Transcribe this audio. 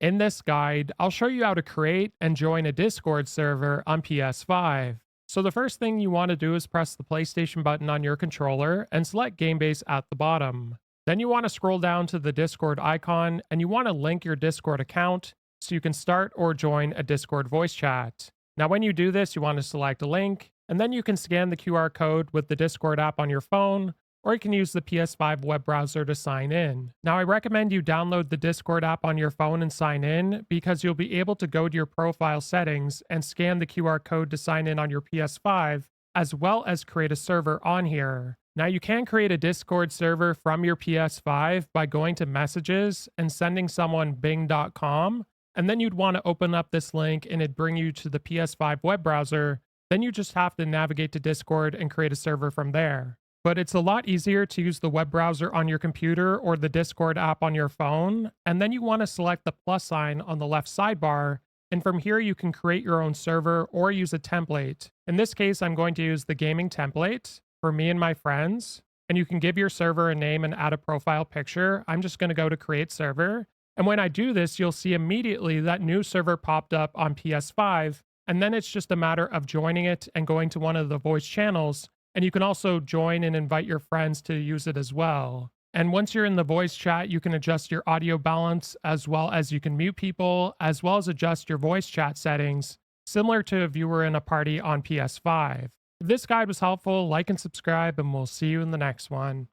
In this guide, I'll show you how to create and join a Discord server on PS5. So the first thing you want to do is press the PlayStation button on your controller and select Gamebase at the bottom. Then you want to scroll down to the Discord icon and you want to link your Discord account so you can start or join a Discord voice chat. Now when you do this, you want to select a link and then you can scan the QR code with the Discord app on your phone, or you can use the PS5 web browser to sign in. Now, I recommend you download the Discord app on your phone and sign in because you'll be able to go to your profile settings and scan the QR code to sign in on your PS5, as well as create a server on here. Now, you can create a Discord server from your PS5 by going to Messages and sending someone bing.com, and then you'd want to open up this link and it'd bring you to the PS5 web browser. Then you just have to navigate to Discord and create a server from there. But it's a lot easier to use the web browser on your computer or the Discord app on your phone, and then you want to select the plus sign on the left sidebar, and from here you can create your own server or use a template. In this case, I'm going to use the gaming template for me and my friends, and you can give your server a name and add a profile picture. I'm just going to go to create server, and when I do this, you'll see immediately that new server popped up on PS5, and then it's just a matter of joining it and going to one of the voice channels. And you can also join and invite your friends to use it as well. And once you're in the voice chat, you can adjust your audio balance as well as you can mute people, as well as adjust your voice chat settings, similar to if you were in a party on PS5. If this guide was helpful, like and subscribe, and we'll see you in the next one.